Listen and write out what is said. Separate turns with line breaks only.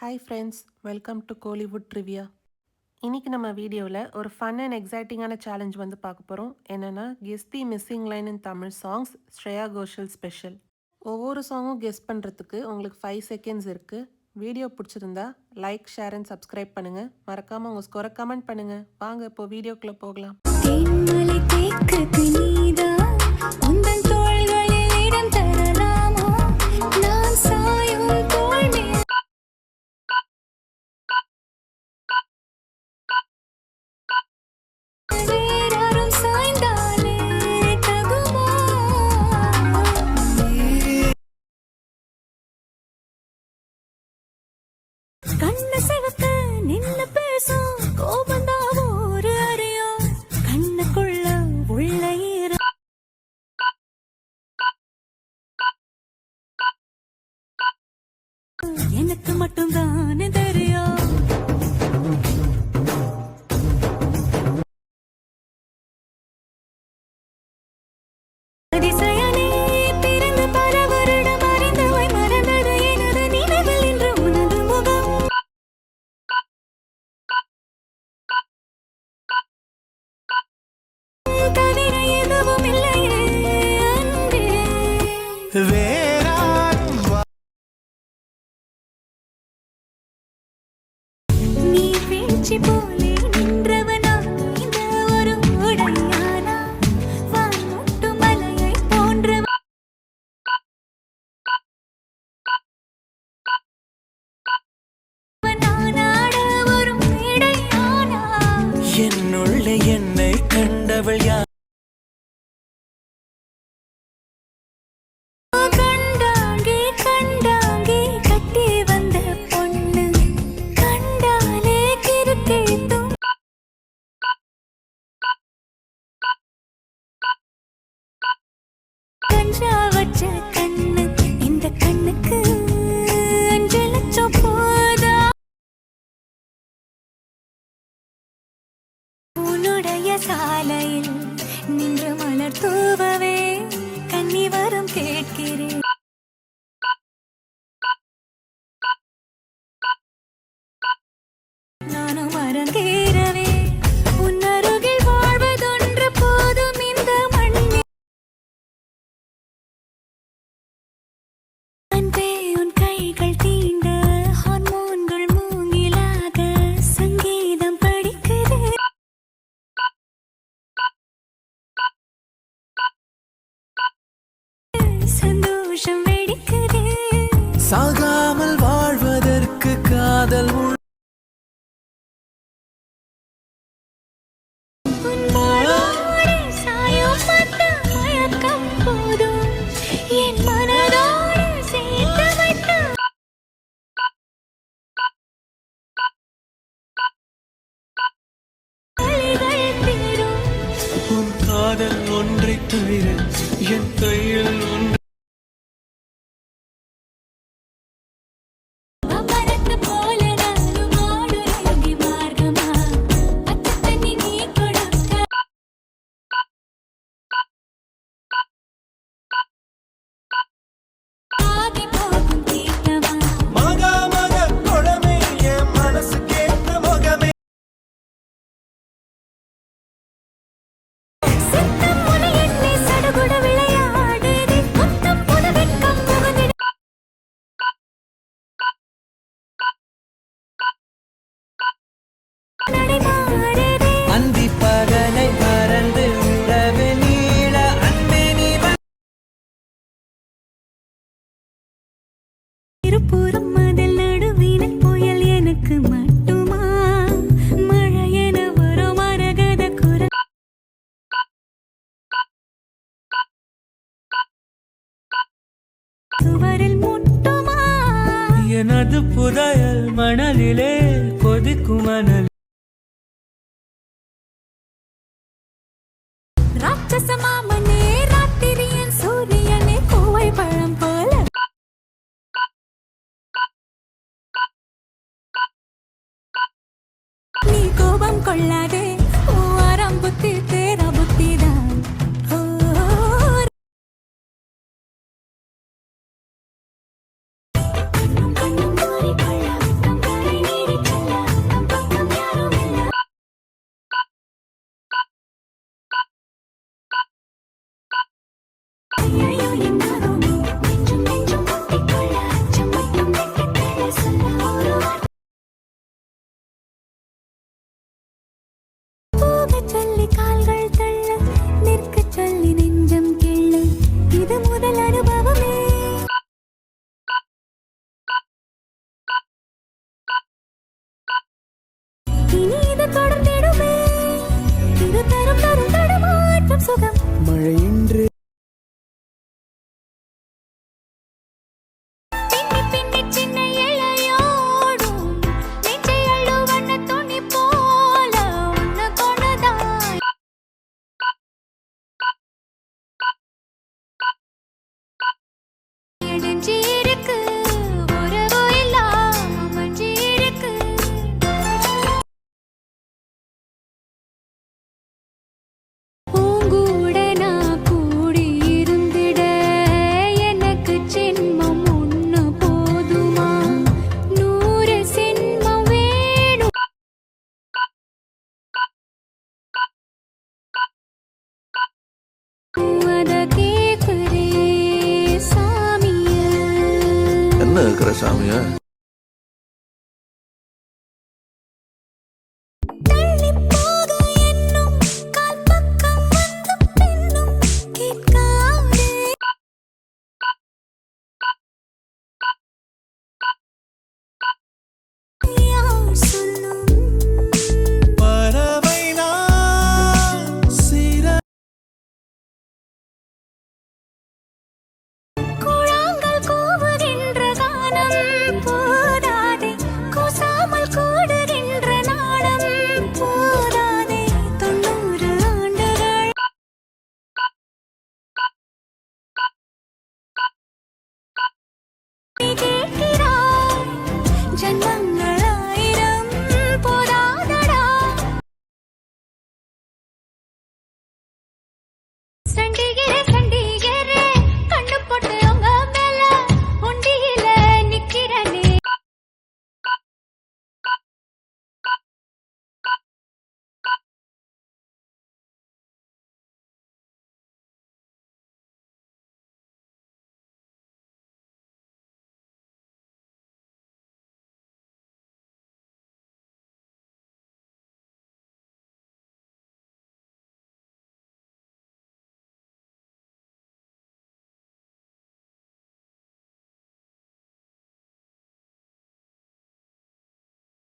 Hi friends, welcome to Kollywood trivia. இன்றைக்கி நம்ம வீடியோவில் ஒரு ஃபன் அண்ட் எக்ஸைட்டிங்கான சேலஞ்ச் வந்து பார்க்க போகிறோம். என்னென்னா கெஸ் தி மிஸ்ஸிங் லைன் இன் தமிழ் சாங்ஸ், ஸ்ரேயா கோஷல் ஸ்பெஷல். ஒவ்வொரு சாங்கும் கெஸ் பண்ணுறதுக்கு உங்களுக்கு 5 செகண்ட்ஸ் இருக்குது. வீடியோ பிடிச்சிருந்தா லைக், ஷேர் அண்ட் சப்ஸ்கிரைப் பண்ணுங்கள். மறக்காமல் உங்கள் ஸ்கோரை கமெண்ட் பண்ணுங்கள். வாங்க இப்போ வீடியோக்குள்ளே போகலாம்.
எனக்கு மட்டும்தான் தெரியும். அதிசயனே பிறந்து பல வருடம் அறிந்தவை மறந்தது எனது நினைவில் இன்று உனது முகம். தவிர எதுவும் இல்லையே அன்பே. நீ பேச்சு போலே நின்றவனா இந்த ஒரு உடையானா வானூட்டு மலையை போன்றவன் நானாட ஒரு மேடையானா
என்னுள்ள என்னை கண்டவள் யார்?
கண்டாங்கே கண்டாங்கே கட்டி வந்த பொண்ணு கண்டாலே கிறுக்கேத்தும் கஞ்சா வச்ச கண்ணு இந்த கண்ணுக்கு 5 லட்சம் போதா உன்னுடைய சாலையில் நின்று மலர் தூவவே கன்னி வரும் கேட்கிறேன். நானும் மறந்தேறவே உன் அருகில் வாழ்வதொன்று போதும் இந்த மண்ணில். அன்பே உன் கைகள் தீண்ட ஹார்மோன்கள் மூங்கிலாக சங்கீதம் படிக்குது. சந்தோஷம் வெடிக்குது.
சாகாமல் வாழ்வதற்கு காதல்
உன் மாரோடு சாயும் பட்ட மயக்கம் போதும் என் மனதோடு சேர்த்து வைத்த வலிகள் தீரும்.
உன் காதல் ஒன்றை தவிர என் கையில் ஒன்று.
அமரத்து போல நானும் ஆடுறேங்கி மார்க்கமா பச்சை தண்ணி நீ கொடுக்க ஆகி போகும் தீர்த்தமா
மக மக குழமே என் மனசு கேட்ட முகமே.
சித்தம் முனை எண்ணி சடுகுட விளையாடுதே முத்தம் புது வெட்கம் புகுந்திட நடைமாறுதே.
அந்தி பகலை மறந்து உறவு நீள அன்பே நீ
இருபுறம் மதில் நடுவினில் புயல் எனக்கு மட்டுமா மழை என வரும் மரகத குரல் சுவரில் முட்டுமா
எனது புதையல் மணலிலே கொதிக்கும் மணல்.
ராட்சச மாமனே ராத்திரியன் சூரியனே கோவை பழம் போல நீ கோபம் கொள்ளாதே ஓரம் புத்தி தேர புத்திதான். ஓ கண்ணும் கண்ணும் மாறி கொள்ள இனி இது தொடர்ந்திடுமே இது தரும் தரும் தடுமாற்றம் சுகம்
மழை என்று